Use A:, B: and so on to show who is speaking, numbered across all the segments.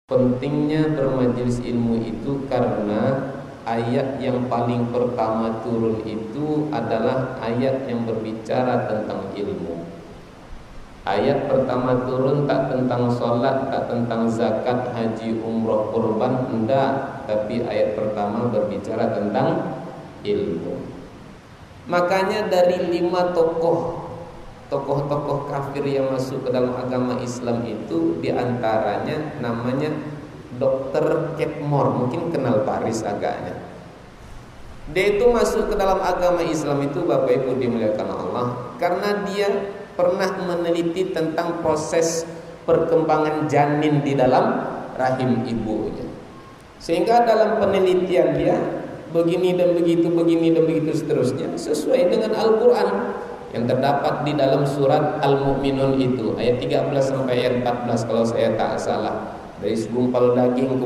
A: Pentingnya bermajelis ilmu itu karena ayat yang paling pertama turun itu adalah ayat yang berbicara tentang ilmu. Ayat pertama turun tak tentang sholat, tak tentang zakat, haji, umroh, kurban, enggak. Tapi ayat pertama berbicara tentang ilmu. Makanya dari 5 tokoh-tokoh kafir yang masuk ke dalam agama Islam itu diantaranya namanya Dr. Ketmore, mungkin kenal Paris agaknya. Dia itu masuk ke dalam agama Islam itu, Bapak Ibu dimuliakan Allah, karena dia pernah meneliti tentang proses perkembangan janin di dalam rahim ibunya. Sehingga dalam penelitian dia begini dan begitu, begini dan begitu seterusnya, sesuai dengan Al-Quran yang terdapat di dalam surat Al-Mu'minun itu ayat 13 sampai ayat 14 kalau saya tak salah. Dari segumpal daging,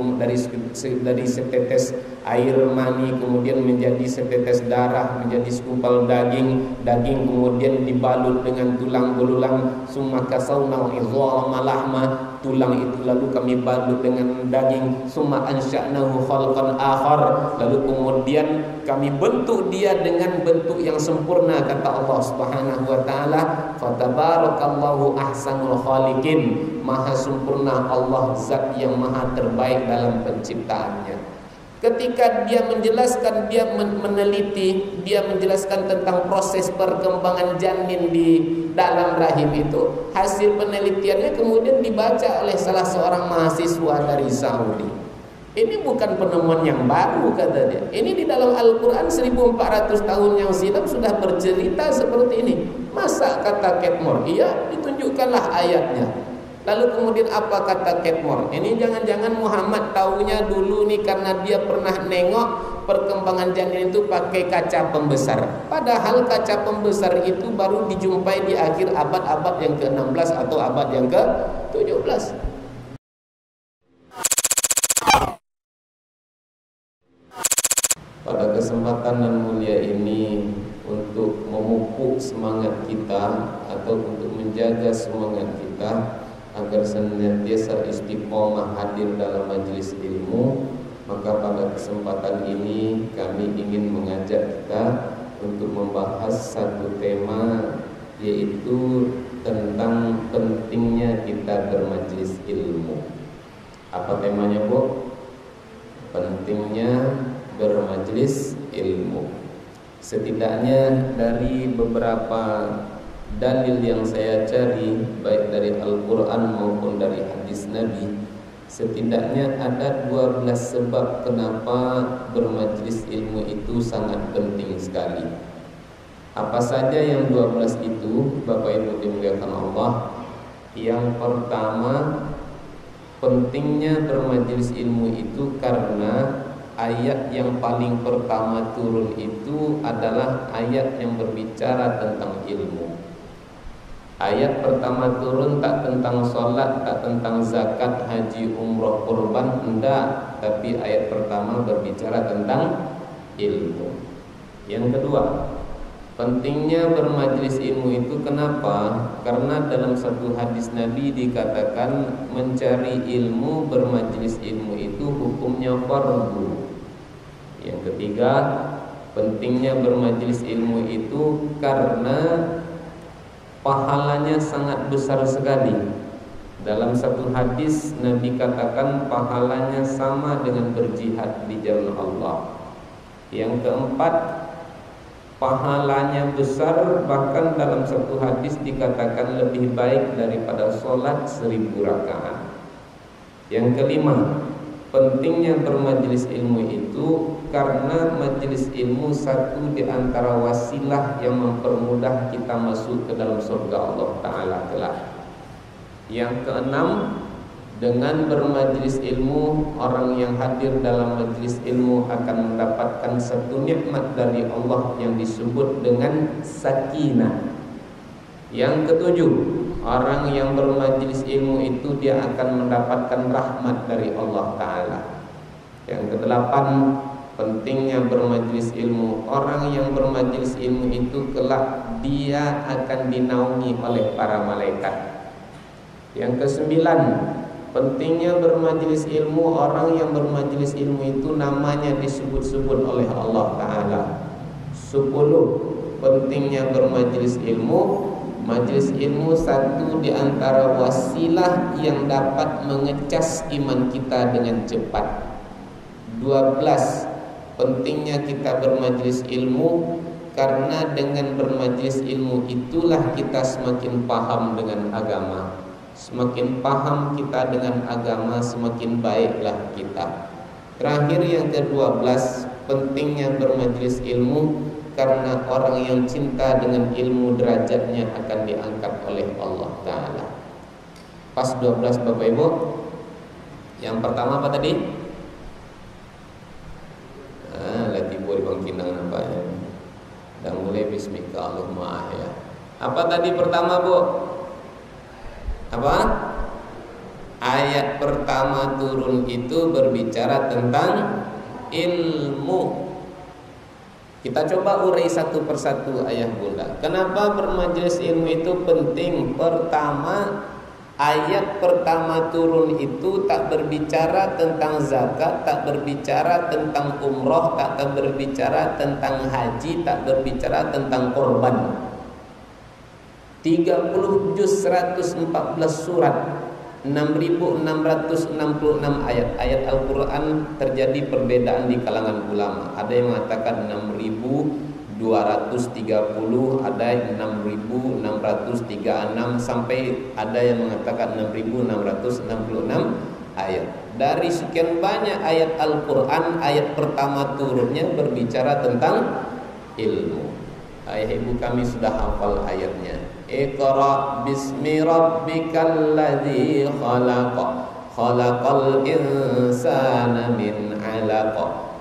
A: dari setetes air mani kemudian menjadi setetes darah, menjadi segumpal daging kemudian dibalut dengan tulang belulang, summa kasawna idhama lahma, tulang itu lalu kami balut dengan daging, summa ansha'nahu khalqan akhar, lalu kemudian kami bentuk dia dengan bentuk yang sempurna, kata Allah Subhanahu wa taala, fatabarakallahu ahsanul khaliqin, maha sempurna Allah, zat yang maha terbaik dalam penciptaannya. Ketika dia menjelaskan, dia meneliti, dia menjelaskan tentang proses perkembangan janin di dalam rahim itu, hasil penelitiannya kemudian dibaca oleh salah seorang mahasiswa dari Saudi. Ini bukan penemuan yang baru, kata dia. Ini di dalam Al-Quran 1400 tahun yang silam sudah bercerita seperti ini. Masa kata Ketmore? Iya, ditunjukkanlah ayatnya. Lalu kemudian apa kata Ketmore? Ini jangan-jangan Muhammad taunya dulu nih karena dia pernah nengok perkembangan janin itu pakai kaca pembesar. Padahal kaca pembesar itu baru dijumpai di akhir abad-abad yang ke-16 atau abad yang ke-17. Pada kesempatan dan mulia ini, untuk memupuk semangat kita atau untuk menjaga semangat kita agar senantiasa istiqomah hadir dalam majelis ilmu, maka pada kesempatan ini kami ingin mengajak kita untuk membahas satu tema, yaitu tentang pentingnya kita bermajelis ilmu. Apa temanya, Bu? Pentingnya bermajelis ilmu. Setidaknya dari beberapa dalil yang saya cari, baik dari Al-Quran maupun dari hadis Nabi, setidaknya ada 12 sebab kenapa bermajelis ilmu itu sangat penting sekali. Apa saja yang 12 itu, Bapak Ibu dimuliakan Allah? Yang pertama, pentingnya bermajelis ilmu itu karena ayat yang paling pertama turun itu adalah ayat yang berbicara tentang ilmu. Ayat pertama turun tak tentang sholat, tak tentang zakat, haji, umroh, kurban, enggak. Tapi ayat pertama berbicara tentang ilmu. Yang kedua, pentingnya bermajelis ilmu itu kenapa? Karena dalam satu hadis Nabi dikatakan mencari ilmu, bermajelis ilmu itu hukumnya fardu. Yang ketiga, pentingnya bermajelis ilmu itu karena pahalanya sangat besar sekali. Dalam satu hadis Nabi katakan pahalanya sama dengan berjihad di jalan Allah. Yang keempat, pahalanya besar, bahkan dalam satu hadis dikatakan lebih baik daripada sholat 1000 rakaat. Yang kelima, pentingnya bermajelis ilmu itu karena majelis ilmu satu di antara wasilah yang mempermudah kita masuk ke dalam surga Allah Ta'ala kelak. Yang keenam, dengan bermajelis ilmu, orang yang hadir dalam majelis ilmu akan mendapatkan satu nikmat dari Allah yang disebut dengan sakinah. Yang ketujuh, orang yang bermajelis ilmu itu dia akan mendapatkan rahmat dari Allah Ta'ala. Yang kedelapan, pentingnya bermajelis ilmu. Orang yang bermajelis ilmu itu kelak dia akan dinaungi oleh para malaikat. Yang kesembilan, pentingnya bermajelis ilmu. Orang yang bermajelis ilmu itu namanya disebut-sebut oleh Allah Ta'ala. 10. Pentingnya bermajelis ilmu. Majelis ilmu satu di antara wasilah yang dapat mengecas iman kita dengan cepat. 12. Pentingnya kita bermajelis ilmu, karena dengan bermajelis ilmu itulah kita semakin paham dengan agama. Semakin paham kita dengan agama, semakin baiklah kita. Terakhir yang ke-12, pentingnya bermajelis ilmu, karena orang yang cinta dengan ilmu derajatnya akan diangkat oleh Allah Ta'ala. Pas 12 Bapak Ibu. Yang pertama apa tadi? Lagi boleh bang kinang nampaknya. Dan mulai bismika Allahumma ahya. Apa tadi pertama Bu? Apa? Ayat pertama turun itu berbicara tentang ilmu. Kita coba urai satu persatu ayah bunda. Kenapa bermajelis ilmu itu penting? Pertama, ayat pertama turun itu tak berbicara tentang zakat, tak berbicara tentang umroh, tak berbicara tentang haji, tak berbicara tentang korban. 30 juz 114 surat, 6.666 ayat Al-Quran. Terjadi perbedaan di kalangan ulama. Ada yang mengatakan 6.230, ada yang 6.636, sampai ada yang mengatakan 6.666 ayat. Dari sekian banyak ayat Al-Quran, ayat pertama turunnya berbicara tentang ilmu. Ayah ibu kami sudah hafal ayatnya. Iqra bismi rabbikal ladzi khalaq, khalaqal insana min 'alaq.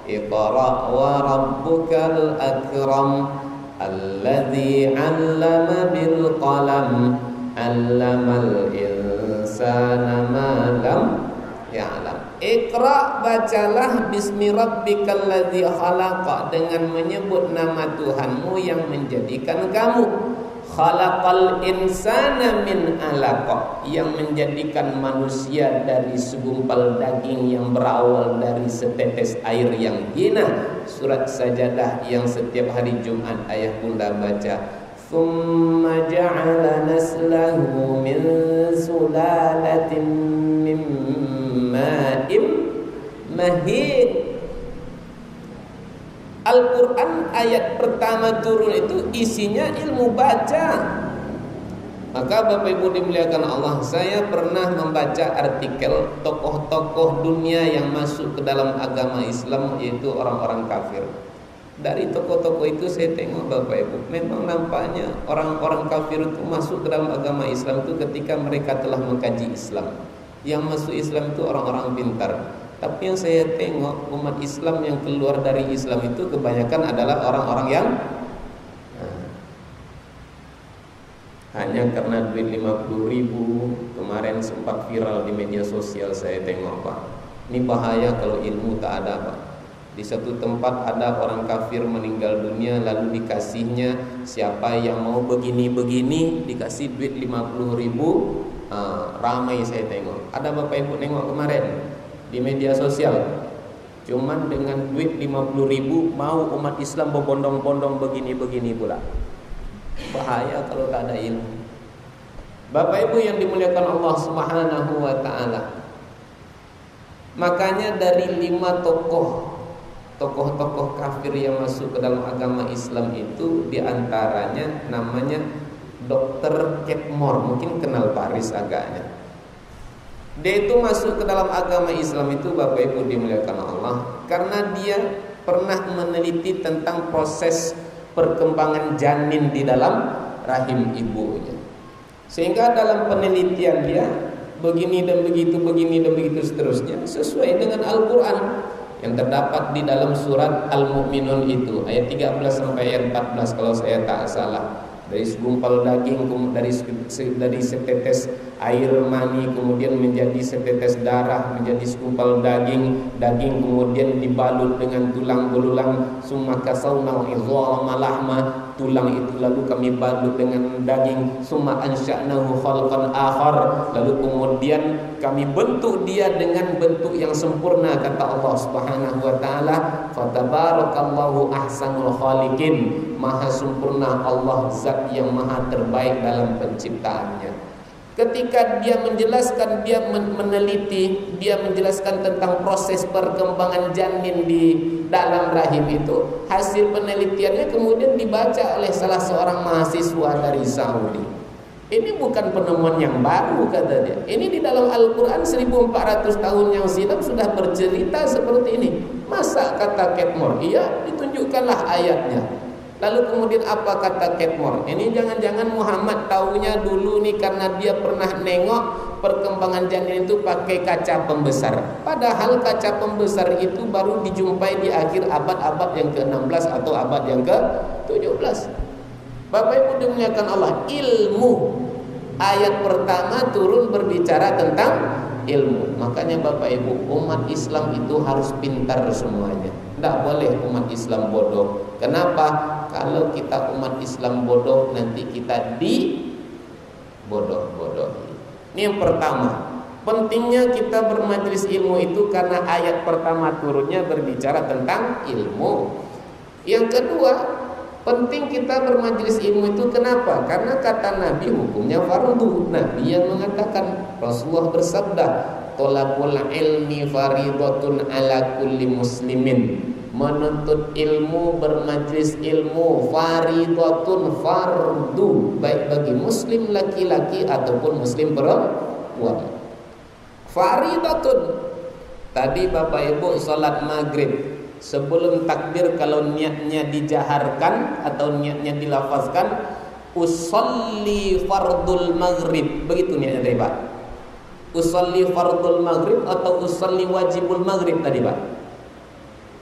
A: Iqra wa rabbukal akram, alladzi 'allama bil qalam, 'allamal insana ma lam ya'lam. Iqra, bacalah, bismi rabbikal ladzi khalaq, dengan menyebut nama Tuhanmu yang menjadikan kamu. Khalaqal insana min 'alaq, yang menjadikan manusia dari segumpal daging yang berawal dari setetes air yang hina. Surat Sajadah yang setiap hari Jumat ayah bunda baca. Thumma ja'ala naslahu min sulalatin min ma'im mahin. Al-Quran ayat pertama turun itu isinya ilmu baca. Maka Bapak Ibu dimuliakan Allah, saya pernah membaca artikel tokoh-tokoh dunia yang masuk ke dalam agama Islam, yaitu orang-orang kafir. Dari tokoh-tokoh itu saya tengok Bapak Ibu, memang nampaknya orang-orang kafir itu masuk ke dalam agama Islam itu ketika mereka telah mengkaji Islam. Yang masuk Islam itu orang-orang pintar. Tapi yang saya tengok umat Islam yang keluar dari Islam itu kebanyakan adalah orang-orang yang hanya karena duit 50.000 kemarin sempat viral di media sosial. Saya tengok Pak, ini bahaya kalau ilmu tak ada Pak. Di satu tempat ada orang kafir meninggal dunia, lalu dikasihnya siapa yang mau begini-begini dikasih duit 50.000. Ramai saya tengok. Ada Bapak Ibu nengok kemarin di media sosial, cuman dengan duit 50.000 mau umat Islam berbondong-bondong begini-begini pula. Bahaya kalau tak ada ilmu. Bapak Ibu yang dimuliakan Allah Subhanahu wa ta'ala, makanya dari 5 tokoh kafir yang masuk ke dalam agama Islam itu, diantaranya namanya Dr. Ketmore. Mungkin kenal Paris agaknya. Dia itu masuk ke dalam agama Islam itu Bapak Ibu dimuliakan Allah karena dia pernah meneliti tentang proses perkembangan janin di dalam rahim ibunya. Sehingga dalam penelitian dia begini dan begitu seterusnya, sesuai dengan Al-Quran yang terdapat di dalam surat Al-Mu'minun itu ayat 13 sampai ayat 14 kalau saya tak salah. Dari segumpal daging, dari setetes air mani kemudian menjadi setetes darah, menjadi segumpal daging, daging kemudian dibalut dengan tulang belulang, summa kasawna idhama lahma, tulang itu lalu kami balut dengan daging, summa ansha'nahu khalqan akhar, lalu kemudian kami bentuk dia dengan bentuk yang sempurna, kata Allah Subhanahu wa taala, fatabarakallahu ahsanul khaliqin, maha sempurna Allah, zat yang maha terbaik dalam penciptaannya. Ketika dia menjelaskan, dia meneliti, dia menjelaskan tentang proses perkembangan janin di dalam rahim itu, hasil penelitiannya kemudian dibaca oleh salah seorang mahasiswa dari Saudi. Ini bukan penemuan yang baru, kata dia. Ini di dalam Al-Quran 1400 tahun yang silam sudah bercerita seperti ini. Masa kata Ketmore? Iya, ditunjukkanlah ayatnya. Lalu kemudian apa kata Ketmore? Ini jangan-jangan Muhammad taunya dulu nih karena dia pernah nengok perkembangan janin itu pakai kaca pembesar. Padahal kaca pembesar itu baru dijumpai di akhir abad-abad yang ke-16 atau abad yang ke-17. Bapak Ibu dimuliakan Allah, ilmu ayat pertama turun berbicara tentang ilmu. Makanya Bapak Ibu, umat Islam itu harus pintar semuanya. Tidak boleh umat Islam bodoh. Kenapa? Kalau kita umat Islam bodoh, nanti kita dibodoh-bodohi. Ini yang pertama. Pentingnya kita bermajelis ilmu itu karena ayat pertama turunnya berbicara tentang ilmu. Yang kedua, penting kita bermajelis ilmu itu kenapa? Karena kata Nabi hukumnya fardu. Nabi yang mengatakan, Rasulullah bersabda, thalabul ilmi faridatun ala kulli muslimin. Menuntut ilmu, bermajlis ilmu, faridatun, fardu, baik bagi muslim laki-laki ataupun muslim perempuan. Faridatun. Tadi Bapak Ibu salat maghrib, sebelum takbir kalau niatnya dijaharkan atau niatnya dilafazkan, usolli fardul maghrib, begitu niatnya tadi Pak. Usolli fardul maghrib atau usolli wajibul maghrib tadi Pak.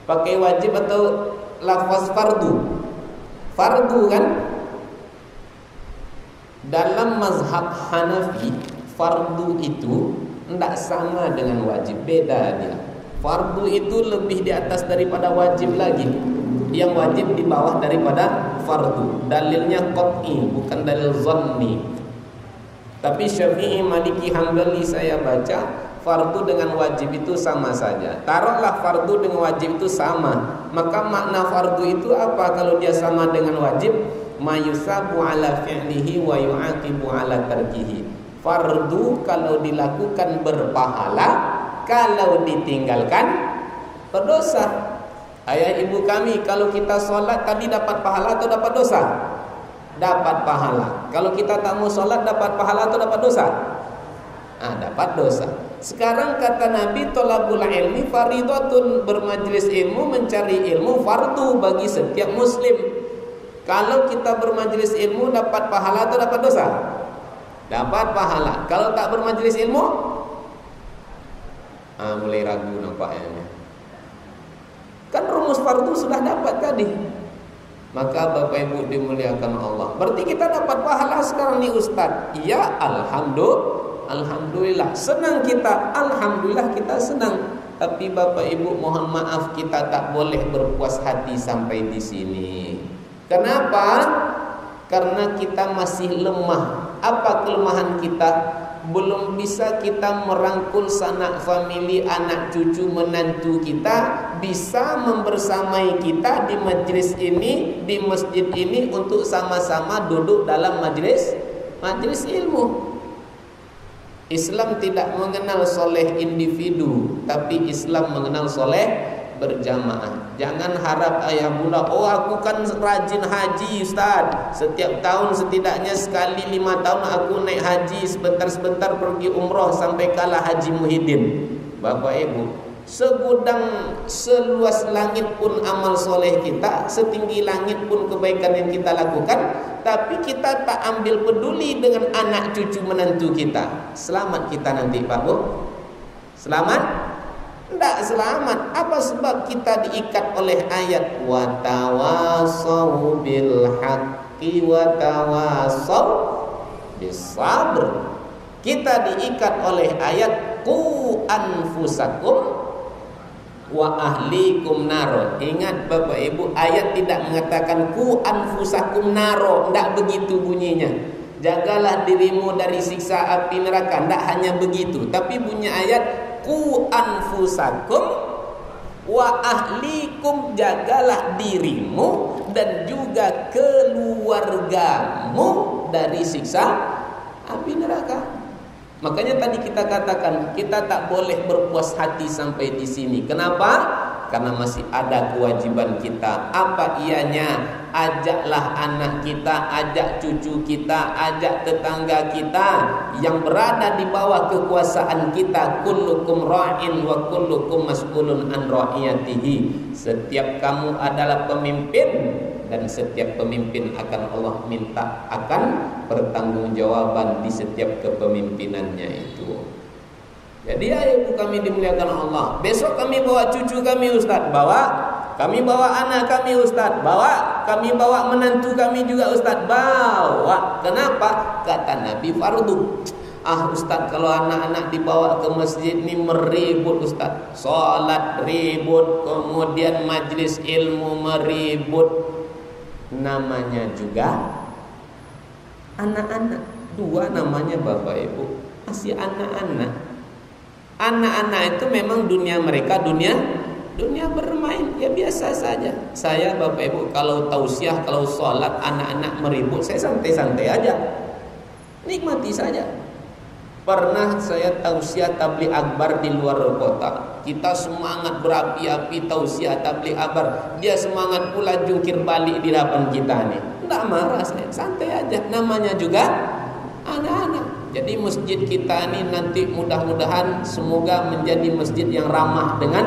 A: Pakai wajib atau lafaz fardu? Fardu kan? Dalam mazhab Hanafi, fardu itu tidak sama dengan wajib, beda dia. Fardu itu lebih di atas daripada wajib lagi. Yang wajib di bawah daripada fardu. Dalilnya qat'i, bukan dalil zanni. Tapi Syafi'i, Maliki, Hambali saya baca fardu dengan wajib itu sama saja. Taruhlah fardu dengan wajib itu sama, maka makna fardu itu apa kalau dia sama dengan wajib? Mayusabu ala fi'lihi wa yu'aqibu ala tarkihi. Fardu kalau dilakukan berpahala, kalau ditinggalkan berdosa. Ayah ibu kami, kalau kita sholat tadi dapat pahala atau dapat dosa? Dapat pahala. Kalau kita tak mau sholat dapat pahala atau dapat dosa? Dapat dosa. Sekarang kata Nabi, thalabul ilmi faridatun, bermajlis ilmu, mencari ilmu fardu bagi setiap muslim. Kalau kita bermajlis ilmu dapat pahala atau dapat dosa? Dapat pahala. Kalau tak bermajlis ilmu, mulai ragu nampaknya. Kan rumus fardu sudah dapat tadi. Maka Bapak Ibu dimuliakan Allah, berarti kita dapat pahala sekarang nih Ustaz. Iya, alhamdulillah, senang kita, alhamdulillah kita senang. Tapi Bapak Ibu mohon maaf, kita tak boleh berpuas hati sampai di sini. Kenapa? Karena kita masih lemah. Apa kelemahan kita? Belum bisa kita merangkul sanak famili, anak cucu menantu kita bisa membersamai kita di majlis ini, di masjid ini untuk sama-sama duduk dalam majlis ilmu. Islam tidak mengenal soleh individu, tapi Islam mengenal soleh berjamaah. Jangan harap ayah bunda, oh aku kan rajin haji Ustaz, setiap tahun setidaknya sekali 5 tahun aku naik haji, sebentar-sebentar pergi umroh sampai kalah Haji Muhyiddin. Bapak Ibu, segudang seluas langit pun amal soleh kita, setinggi langit pun kebaikan yang kita lakukan, tapi kita tak ambil peduli dengan anak cucu menantu kita. Selamat kita nanti Pak Bu? Selamat? Tidak selamat. Apa sebab kita diikat oleh ayat wa tawasau bil haqqi wa tawasau bis sabr. Kita diikat oleh ayat qu anfusakum wa ahlikum naro. Ingat Bapak Ibu, ayat tidak mengatakan qu anfusakum naro, tidak begitu bunyinya. Jagalah dirimu dari siksa api neraka, tidak hanya begitu. Tapi bunyi ayat qu anfusakum wa ahlikum, jagalah dirimu dan juga keluargamu dari siksa api neraka. Makanya tadi kita katakan kita tak boleh berpuas hati sampai di sini. Kenapa? Karena masih ada kewajiban kita. Apa ianya? Ajaklah anak kita, ajak cucu kita, ajak tetangga kita yang berada di bawah kekuasaan kita. Kullukum ra'in wa kullukum mas'ulun an ra'iyatihi. Setiap kamu adalah pemimpin, dan setiap pemimpin akan Allah minta akan pertanggungjawaban di setiap kepemimpinannya itu. Jadi ayo kami dimuliakan Allah. Besok kami bawa cucu kami Ustaz, bawa. Kami bawa anak kami Ustaz, bawa. Kami bawa menantu kami juga Ustaz, bawa. Kenapa? Kata Nabi fardu. Ustaz, kalau anak-anak dibawa ke masjid ini meribut Ustaz. Salat ribut, kemudian majlis ilmu meribut. Namanya juga anak-anak. Dua namanya Bapak Ibu, masih anak-anak. Anak-anak itu memang dunia mereka dunia bermain, ya biasa saja. Saya Bapak Ibu kalau tausiah, kalau sholat anak-anak meribut, saya santai-santai aja, nikmati saja. Pernah saya tausiah tabligh akbar di luar kota. Kita semangat berapi-api tausiah tabligh akbar, dia semangat pula jungkir balik di depan kita nih. Tidak marah saya, santai aja. Namanya juga anak-anak. Jadi masjid kita ini nanti mudah-mudahan semoga menjadi masjid yang ramah dengan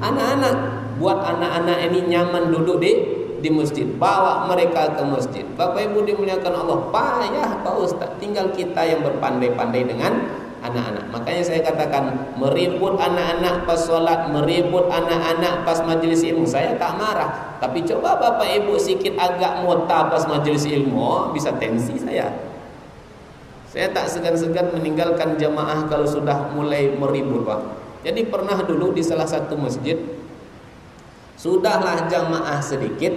A: anak-anak. Buat anak-anak ini nyaman duduk di masjid, bawa mereka ke masjid. Bapak Ibu dimuliakan Allah, payah Pak Ustaz, tinggal kita yang berpandai-pandai dengan anak-anak. Makanya saya katakan, meribut anak-anak pas sholat, meribut anak-anak pas majelis ilmu, saya tak marah. Tapi coba Bapak Ibu sikit agak mota pas majelis ilmu, bisa tensi saya. Saya tak segan-segan meninggalkan jamaah kalau sudah mulai meribut Pak. Jadi pernah dulu di salah satu masjid, sudahlah jamaah sedikit,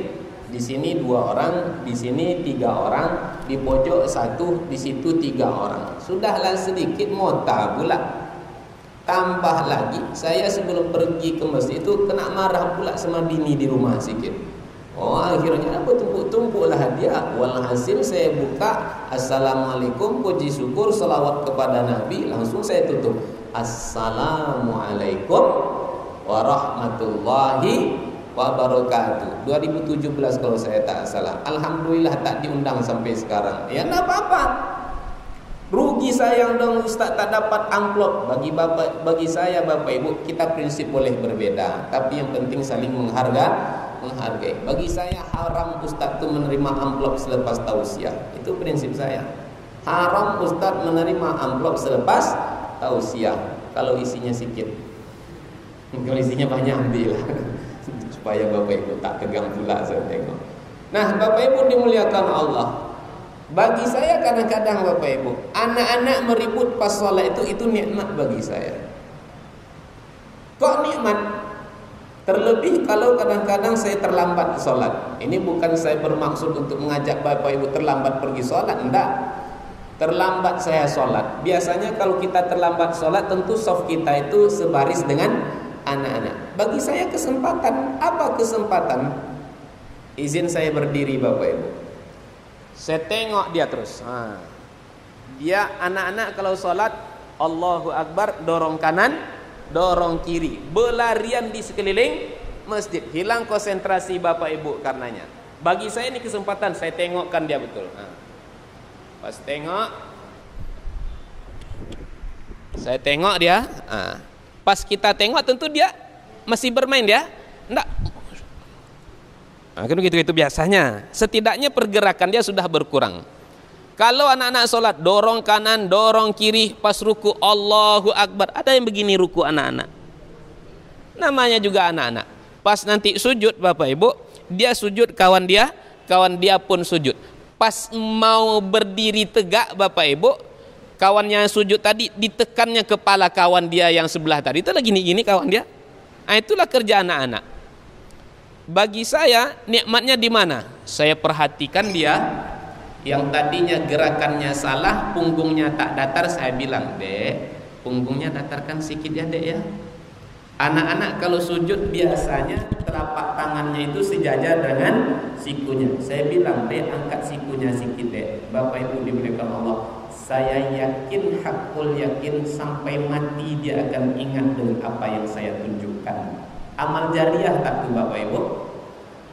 A: di sini 2 orang, di sini 3 orang, di pojok 1, di situ 3 orang. Sudahlah sedikit mota pula. Tambah lagi, saya sebelum pergi ke masjid itu kena marah pula sama bini di rumah sedikit. Akhirnya apa, tumpuk-tumpuklah dia. Walhasil saya buka, assalamualaikum, puji syukur, salawat kepada Nabi, langsung saya tutup. Assalamualaikum warahmatullahi wabarakatuh. 2017 kalau saya tak salah. Alhamdulillah tak diundang sampai sekarang. Ya enggak apa-apa. Rugi sayang dong Ustaz tak dapat amplop. Bagi saya Bapak Ibu, kita prinsip boleh berbeda, tapi yang penting saling menghargai. Bagi saya haram Ustaz itu menerima amplop selepas tausiah. Itu prinsip saya. Haram Ustaz menerima amplop selepas tausiah kalau isinya sedikit. Kalau isinya banyak ambillah. Supaya Bapak Ibu tak tegang pula saya tengok. Nah, Bapak Ibu dimuliakan Allah. Bagi saya kadang-kadang Bapak Ibu, anak-anak meribut pas sholat itu nikmat bagi saya. Kok nikmat? Terlebih kalau kadang-kadang saya terlambat sholat. Ini bukan saya bermaksud untuk mengajak Bapak Ibu terlambat pergi sholat, enggak. Terlambat saya sholat. Biasanya kalau kita terlambat sholat, tentu saf kita itu sebaris dengan anak-anak. Bagi saya kesempatan. Apa kesempatan? Izin saya berdiri Bapak Ibu. Saya tengok dia terus. Dia anak-anak kalau sholat, Allahu Akbar, dorong kanan, dorong kiri, berlarian di sekeliling masjid. Hilang konsentrasi Bapak Ibu karenanya. Bagi saya ini kesempatan, saya tengokkan dia betul. Pas tengok, saya tengok dia. Pas kita tengok tentu dia masih bermain dia. Enggak. Kan gitu-gitu biasanya. Setidaknya pergerakan dia sudah berkurang. Kalau anak-anak sholat, dorong kanan, dorong kiri, pas ruku Allahu Akbar. Ada yang begini ruku anak-anak. Namanya juga anak-anak. Pas nanti sujud Bapak Ibu, dia sujud, kawan dia pun sujud. Pas mau berdiri tegak Bapak Ibu,
B: kawannya sujud tadi ditekannya kepala kawan dia yang sebelah tadi, itu lagi gini kawan dia. Nah, itulah kerja anak-anak. Bagi saya nikmatnya di mana? Saya perhatikan dia yang tadinya gerakannya salah, punggungnya tak datar, saya bilang, "Dek, punggungnya datarkan sedikit ya, Dek ya." Anak-anak kalau sujud biasanya telapak tangannya itu sejajar dengan sikunya. Saya bilang, "Dek, angkat sikunya sedikit, Dek." Bapak Ibu dimuliakan Allah, saya yakin, hakul yakin sampai mati dia akan ingat dengan apa yang saya tunjukkan. Amal jariah tak tuh Bapak Ibu?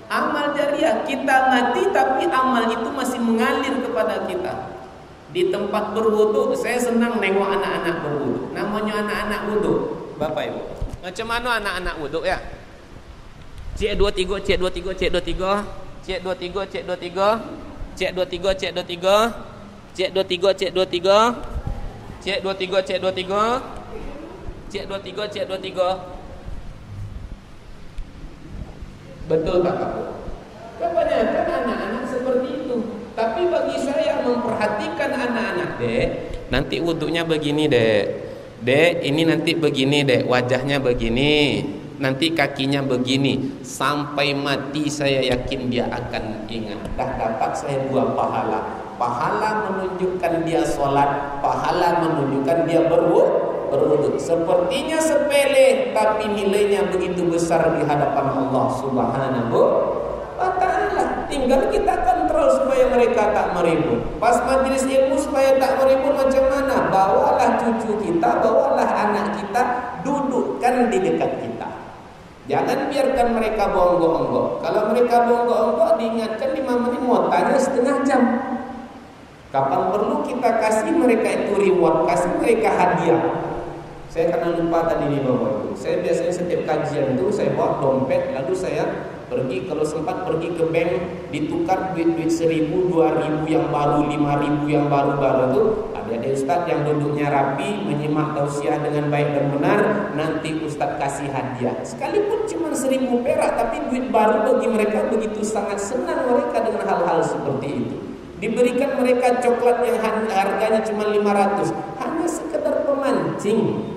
B: Amal jariah, kita mati tapi amal itu masih mengalir kepada kita. Di tempat berwudu, saya senang nengok anak-anak berwudu. Namanya anak-anak wudu, Bapak Ibu. Macam mana anak-anak wudu ya? Cek 23, cek 23, cek 23, cek 23, cek 23, cek 23, cek 23, cek 23, cek 23, cek 23, cek 23, cek 23, cek 23. Betul tak Pak? Kebanyakan anak-anak seperti itu. Tapi bagi saya memperhatikan anak-anak, Dek, nanti wudunya begini, Dek. Dek, ini nanti begini, Dek, wajahnya begini, nanti kakinya begini. Sampai mati saya yakin dia akan ingat. Dah dapat saya 2 pahala. Pahala menunjukkan dia sholat, pahala menunjukkan dia berwudu. Sepertinya sepele, tapi nilainya begitu besar di hadapan Allah Subhanahu wa ta'ala. Tinggal kita kontrol supaya mereka tak meribut. Pas majelis ilmu supaya tak meribut macam mana? Bawalah cucu kita, bawalah anak kita, dudukkan di dekat kita. Jangan biarkan mereka bonggok-onggok. Kalau mereka bonggok-onggok, diingatkan 5 menit, mau tanya setengah jam. Kapan perlu kita kasih mereka itu reward, kasih mereka hadiah. Saya karena lupa tadi nih Bapak Ibu. Saya biasanya setiap kajian itu saya bawa dompet, lalu saya pergi, kalau sempat pergi ke bank, ditukar duit-duit 1.000, 2.000 yang baru, 5.000 yang baru-baru itu. Ada Ustaz yang duduknya rapi, menyimak tausiah dengan baik dan benar, nanti Ustaz kasih hadiah. Sekalipun cuma 1.000 perak, tapi duit baru bagi mereka begitu sangat senang mereka dengan hal-hal seperti itu. Diberikan mereka coklat yang harganya cuma 500, hanya sekedar pemancing.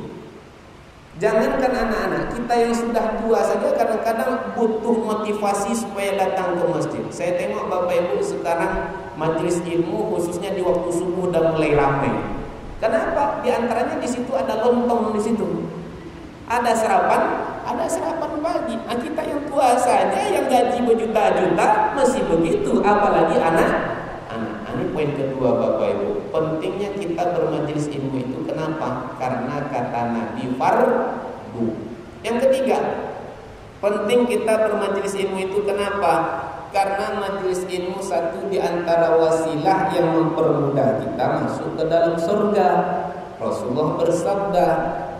B: Jangankan anak-anak, kita yang sudah tua saja kadang-kadang butuh motivasi supaya datang ke masjid. Saya tengok Bapak Ibu sekarang majelis ilmu khususnya di waktu subuh udah mulai ramai. Kenapa? Di antaranya di situ ada lontong di situ. Ada sarapan pagi. Nah, kita yang tua saja yang gaji berjuta-juta masih begitu, apalagi anak. Ini poin kedua Bapak Ibu. Pentingnya kita bermajelis ilmu itu kenapa? Karena kata Nabi fardu. Yang ketiga, penting kita bermajelis ilmu itu kenapa? Karena majelis ilmu satu di antara wasilah yang mempermudah kita masuk ke dalam surga. Rasulullah bersabda,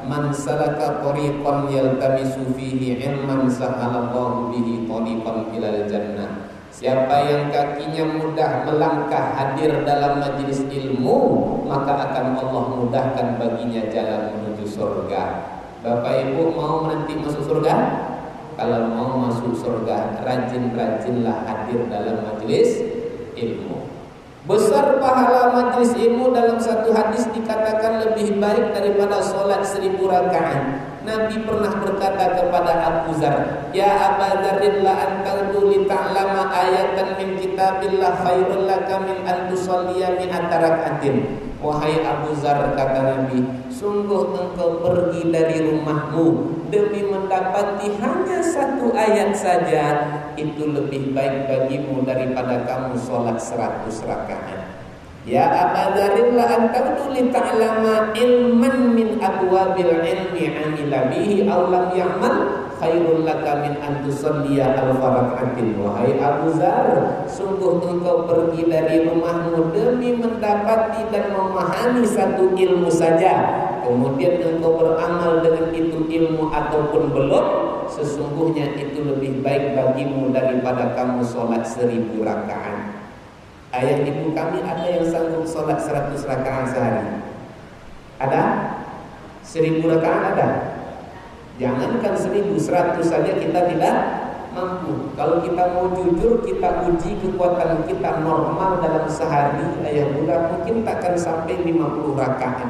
B: "Man salaka tariqan yaltamisu fihi ilman sahalallahu bihi tariqan ilal jannah." Siapa yang kakinya mudah melangkah hadir dalam majelis ilmu, maka akan Allah mudahkan baginya jalan menuju surga. Bapak Ibu mau nanti masuk surga? Kalau mau masuk surga, rajin-rajinlah hadir dalam majelis ilmu. Besar pahala majelis ilmu, dalam satu hadis dikatakan lebih baik daripada solat 1000 rakaat. Nabi pernah berkata kepada Abu Zar, "Ya Aba Dzarrin la antaldu li ta'lama ayatan min kitabillah khairul laka min an tusalliya mi'ata rak'atin." Wahai Abu Zar, kata Nabi, sungguh engkau pergi dari rumahmu demi mendapati hanya 1 ayat saja, itu lebih baik bagimu daripada kamu sholat 100 rakaat. Ya Aba Dzarrin la antaldu li ta'lama ilman min abwabil ilmi amila bihi aw lam ya'mal khairul laka min an tusalliya al-farakatin. Wahai Abu Zar, sungguh engkau pergi dari rumahmu demi mendapati dan memahami 1 ilmu saja, kemudian engkau beramal dengan itu ilmu ataupun belum, sesungguhnya itu lebih baik bagimu daripada kamu sholat 1000 rakaat. Ayah ibu kami ada yang sanggup sholat 100 rakaat sehari? Ada? 1000 rakaat ada? Jangankan 1000, 100 saja kita
A: mampu. Kalau kita mau jujur, kita uji kekuatan kita normal dalam sehari, ayah bunda, mungkin takkan sampai 50 rakaat.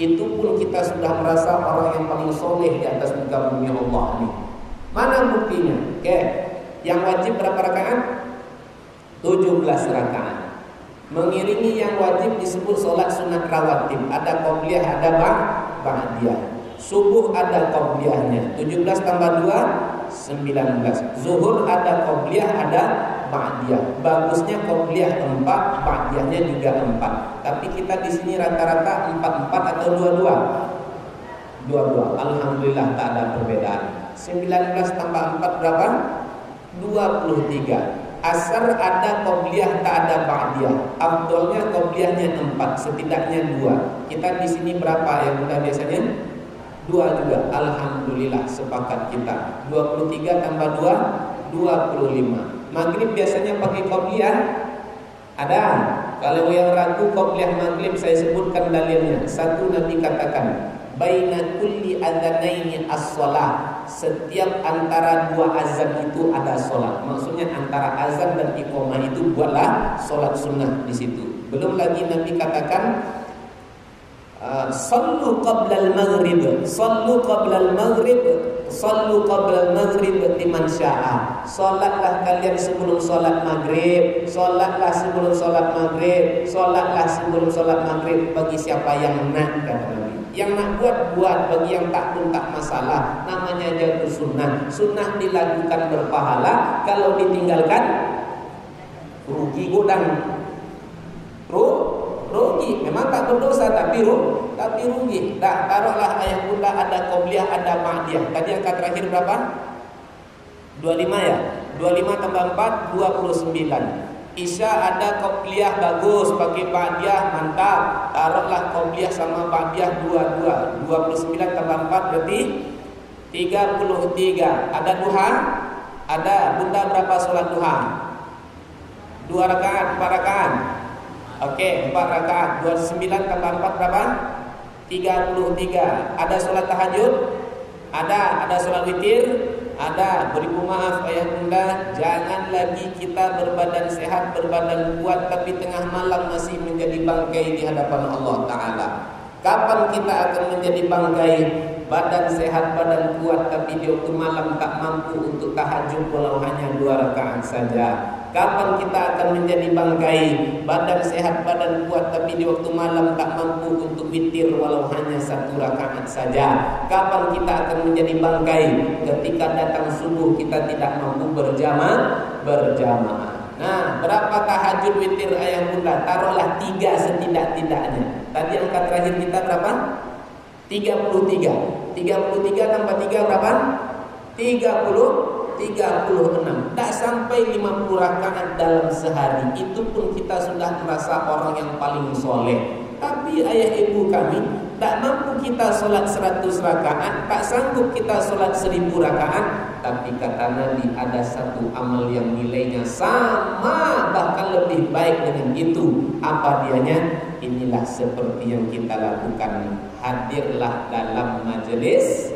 A: Itu pun kita sudah merasa orang yang paling soleh di atas muka bumi Allah ini. Mana buktinya? Oke, yang wajib berapa rakaat? 17 rakaat. Mengiringi yang wajib disebut sholat sunat rawatib. Ada qobliyah, ada ba'diyah. Subuh ada qobliyahnya, 17 tambah 2 19. Zuhur ada qobliyah, ada ba'diyah. Bagusnya qobliyah 4, ba'diyahnya juga 4. Tapi kita di sini rata-rata 4 atau 22. Alhamdulillah tak ada perbedaan. 19 tambah 4 berapa? 23. Asar ada qobliyah, tak ada ba'diyah. Afdolnya qobliyahnya 4, setidaknya 2. Kita di sini berapa yang udah biasanya? 2 juga. Alhamdulillah sepakat kita. 23 tambah 2 25. Maghrib biasanya pakai qobliyah? Ada. Kalau yang ragu qobliyah maghrib, saya sebutkan dalilnya. Satu, Nabi katakan, baina kulli adzanaini as-shalah. Setiap antara 2 azan itu ada sholat. Maksudnya antara azan dan iqamah itu buatlah sholat sunnah di situ. Belum lagi Nabi katakan, sallu qabla al-maghrib, sallu qabla al-maghrib, sallu qabla al-maghrib liman syaa. Salatlah kalian sebelum salat maghrib, salatlah sebelum salat maghrib, salatlah sebelum salat maghrib bagi siapa yang nak, kata Nabi. Yang nak buat, bagi yang tak pun tak masalah. Namanya jatuh sunnah. Sunnah dilakukan berpahala, kalau ditinggalkan rugi godang. Rugi. Memang tak berdosa tapi rugi. Tak, taruhlah ayah bunda ada qobliyah, ada ba'diyah. Tadi angka terakhir berapa? 25 ya. 25 tambah 4 29. Isya ada qobliyah bagus, pakai ba'diyah mantap. Taruhlah qobliyah sama ba'diyah 22. 29 tambah 4 berarti 33. Ada duha? Ada. Bunda berapa sholat duha? 2 rakaat, 4 rakaat. Oke, 4 rakaat. 29 tambah 4 berapa? 33. Ada sholat tahajud? Ada sholat witir? Ada. Beribu maaf ayah bunda, jangan lagi kita berbadan sehat, berbadan kuat, tapi tengah malam masih menjadi bangkai di hadapan Allah Ta'ala. Kapan kita akan menjadi bangkai? Badan sehat, badan kuat, tapi di waktu malam tak mampu untuk tahajud walau hanya 2 rakaat saja. Kapan kita akan menjadi bangkai? Badan sehat, badan kuat, tapi di waktu malam tak mampu untuk witir walau hanya 1 rakaat saja. Kapan kita akan menjadi bangkai? Ketika datang subuh kita tidak mampu berjamaah. Nah, berapa tahajud witir ayah bunda? Taruhlah 3 setidak-tidaknya. Tadi angka terakhir kita berapa? 33. 33 tambah 3 berapa? 36. Tak sampai 50 rakaat dalam sehari. Itu pun kita sudah merasa orang yang paling soleh. Tapi ayah ibu kami, tak mampu kita sholat 100 rakaat, tak sanggup kita sholat 1000 rakaat. Tapi kata Nabi, ada satu amal yang nilainya sama, bahkan lebih baik dengan itu. Apa dianya? Inilah seperti yang kita lakukan. Hadirlah dalam majelis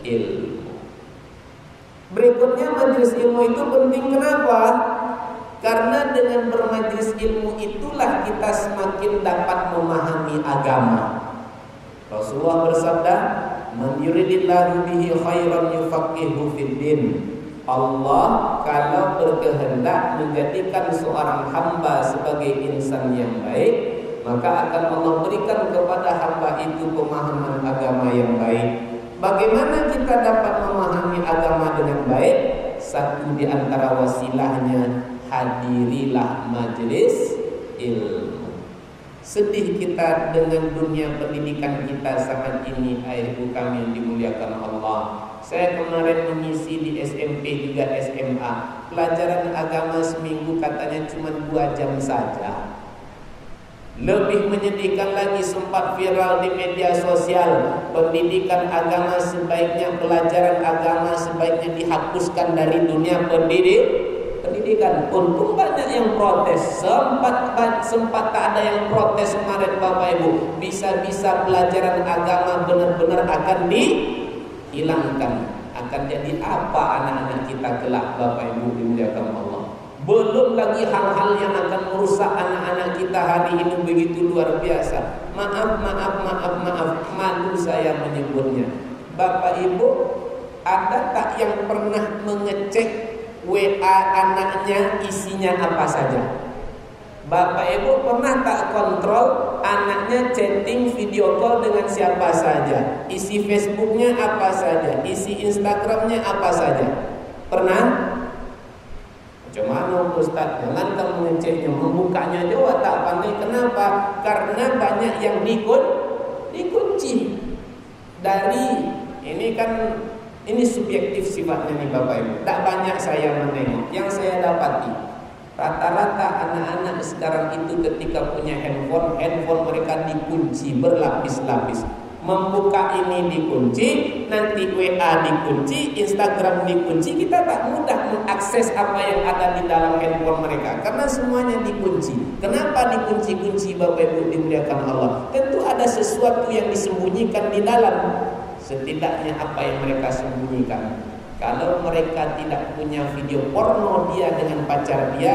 A: ilmu. Berikutnya, majelis ilmu itu penting. Kenapa? Karena dengan bermajelis ilmu itulah kita semakin dapat memahami agama. Rasulullah bersabda, "Man yuridillahu bihi khairan yufaqihuhu fiddin." Allah kalau berkehendak menjadikan seorang hamba sebagai insan yang baik, maka akan Allah berikan kepada hamba itu pemahaman agama yang baik. Bagaimana kita dapat memahami agama dengan baik? Satu di antara wasilahnya, hadirilah majelis ilmu. Sedih kita dengan dunia pendidikan kita saat ini, ayah ibu kami yang dimuliakan Allah. Saya kemarin mengisi di SMP juga SMA. Pelajaran agama seminggu katanya cuma 2 jam saja. Lebih menyedihkan lagi, sempat viral di media sosial, pendidikan agama sebaiknya, pelajaran agama sebaiknya dihapuskan dari dunia pendidikan. Untung banyak yang protes. Sempat tak ada yang protes kemarin Bapak Ibu. Bisa-bisa pelajaran agama benar-benar akan dihilangkan,
B: akan jadi apa anak-anak kita kelak, Bapak Ibu dimuliakan Allah. Belum lagi hal-hal yang akan merusak anak-anak kita hari ini begitu luar biasa. Maaf, malu saya menyebutnya. Bapak Ibu, ada tak yang pernah mengecek WA anaknya isinya apa saja? Bapak Ibu pernah tak kontrol anaknya chatting video call dengan siapa saja? Isi Facebooknya apa saja? Isi Instagramnya apa saja? Pernah? Macam mana Ustaz? Jangan kamu mengeceknya, membukanya juga tak pandai. Kenapa? Karena banyak yang dikunci. Dari ini kan, ini subjektif sifatnya nih Bapak Ibu. Tak banyak saya menengok. Yang saya dapati, rata-rata anak-anak sekarang itu ketika punya handphone mereka dikunci berlapis-lapis. Membuka ini dikunci, nanti WA dikunci, Instagram dikunci. Kita tak mudah mengakses apa yang ada di dalam handphone mereka karena semuanya dikunci. Kenapa dikunci-kunci Bapak Ibu dimuliakan Allah? Tentu ada sesuatu yang disembunyikan di dalam. Setidaknya apa yang mereka sembunyikan. Kalau mereka tidak punya video porno dia dengan pacar dia,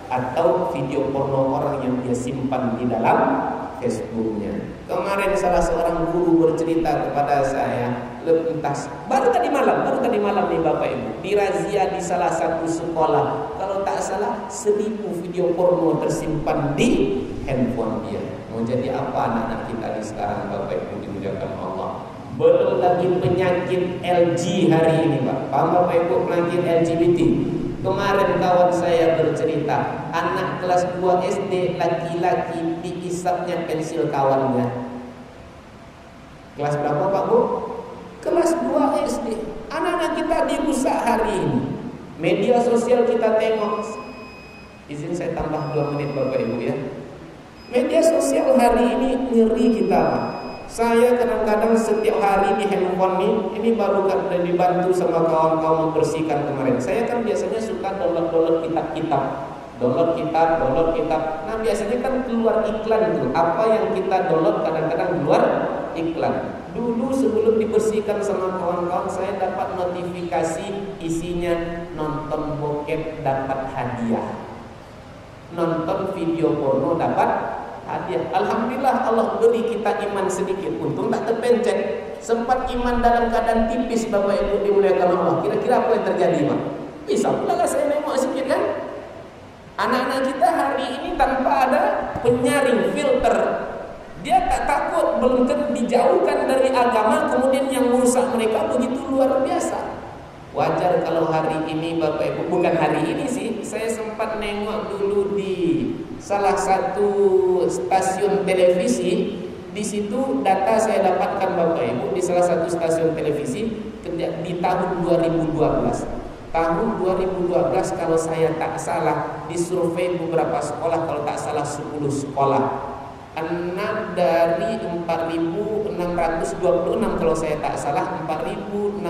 B: atau video porno orang yang dia simpan di dalam Facebooknya. Kemarin salah seorang guru bercerita kepada saya, lepas baru tadi malam nih Bapak Ibu, dirazia di salah satu sekolah. Kalau tak salah 1000 video porno tersimpan di handphone dia. Mau jadi apa anak-anak kita di sekarang Bapak Ibu dimuliakan Allah? Belum lagi penyakit LG hari ini Pak. Paham Bapak Ibu penyakit LGBT? Kemarin kawan saya bercerita, anak kelas 2 SD laki-laki diisapnya pensil kawannya. Kelas berapa Pak Bu? Kelas 2 SD. Anak-anak kita dirusak hari ini. Media sosial kita tengok. Izin saya tambah 2 menit Bapak Ibu ya. Media sosial hari ini ngeri kita Pak. Saya kadang-kadang setiap hari di handphone ini baru kan dibantu sama kawan-kawan membersihkan kemarin. Saya kan biasanya suka download kitab-kitab. Download kitab. Nah biasanya kan keluar iklan tuh. Apa yang kita download kadang-kadang keluar iklan. Dulu sebelum dibersihkan sama kawan-kawan, saya dapat notifikasi isinya nonton bokep dapat hadiah, nonton video porno dapat hadiah. Alhamdulillah Allah beri kita iman sedikit, untung tak terpencet. Sempat iman dalam keadaan tipis Bapak Ibu dimuliakan Allah. Kira-kira apa yang terjadi Pak? Bisa pula lah saya nengok sedikit kan. Anak-anak kita hari ini tanpa ada penyaring filter, dia tak takut, belum dijauhkan dari agama, kemudian yang merusak mereka begitu luar biasa. Wajar kalau hari ini Bapak Ibu, bukan hari ini sih, saya sempat nengok dulu di salah satu stasiun televisi. Di situ data saya dapatkan Bapak Ibu, di salah satu stasiun televisi di tahun 2012. Tahun 2012 kalau saya tak salah, disurvei beberapa sekolah, kalau tak salah 10 sekolah. 6 dari 4.626 kalau saya tak salah, 4.626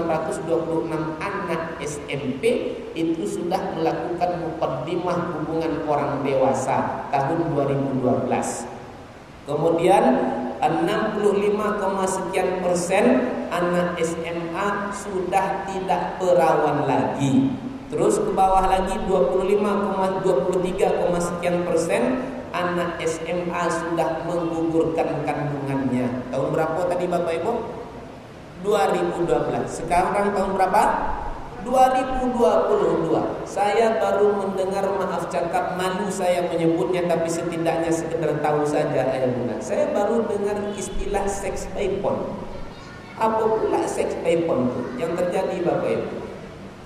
B: anak SMP itu sudah melakukan muqaddimah hubungan orang dewasa tahun 2012. Kemudian 65,sekian persen anak SMA sudah tidak perawan lagi. Terus ke bawah lagi 23, sekian persen anak SMA sudah menggugurkan kandungannya. Tahun berapa tadi Bapak Ibu? 2012. Sekarang tahun berapa? 2022. Saya baru mendengar, maaf cakap, malu saya menyebutnya, tapi setidaknya sekedar tahu saja ayah bunda. Saya baru dengar istilah seks by phone. Apa pula seks by phone itu? Yang terjadi Bapak Ibu,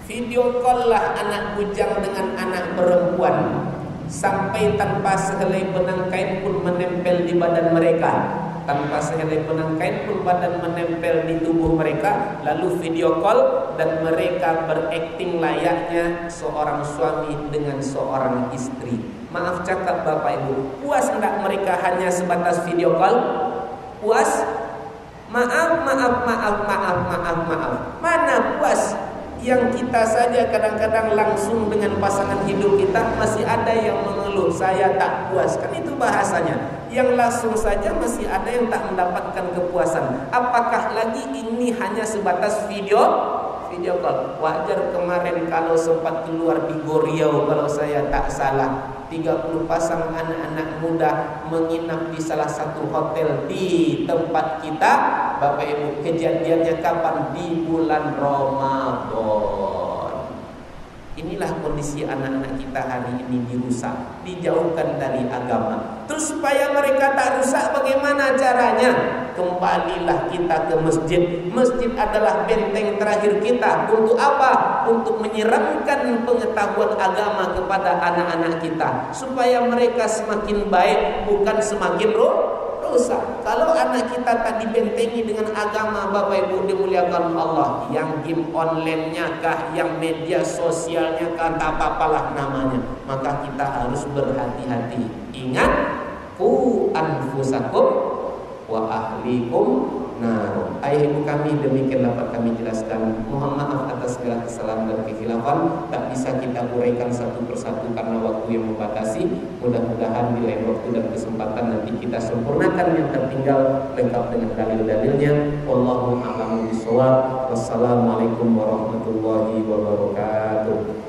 B: video call lah anak bujang dengan anak perempuan, sampai tanpa sehelai benang kain pun menempel di badan mereka. Tanpa sehelai benang kain pun badan menempel di tubuh mereka. Lalu video call dan mereka berakting layaknya seorang suami dengan seorang istri. Maaf cakap Bapak Ibu, puas enggak mereka hanya sebatas video call? Puas? Maaf. Mana puas? Yang kita saja kadang-kadang langsung dengan pasangan hidup kita masih ada yang mengeluh, saya tak puas. Kan itu bahasanya. Yang langsung saja masih ada yang tak mendapatkan kepuasan. Apakah lagi ini hanya sebatas video
A: dijauhkan. Wajar kemarin kalau sempat keluar di Goriau kalau saya tak salah, 30 pasang anak-anak muda menginap di salah satu hotel di tempat kita. Bapak Ibu, kejadiannya kapan? Di bulan Ramadan. Inilah kondisi anak-anak kita hari ini, dirusak, dijauhkan dari agama. Terus supaya mereka tak rusak, bagaimana caranya? Kembalilah kita ke masjid. Masjid adalah benteng terakhir kita. Untuk apa? Untuk menyiramkan pengetahuan agama kepada anak-anak kita, supaya mereka semakin baik, bukan semakin rusak. Kalau anak kita tak dibentengi dengan agama, Bapak Ibu dimuliakan Allah, yang game online-nya kah, yang media sosialnya kah, tak apa-apalah namanya, maka kita harus berhati-hati. Ingat, qu anfusakum wa ahlikum nar. Ayah ibu kami, demikian dapat kami jelaskan. Mohon maaf atas segala kesalahan dan kekhilafan, tak bisa kita uraikan satu persatu karena waktu yang membatasi. Mudah-mudahan di lain waktu dan kesempatan nanti kita sempurnakan yang tertinggal lengkap dengan dalil-dalilnya. Wallahu a'lam bishawab. Wassalamualaikum warahmatullahi wabarakatuh.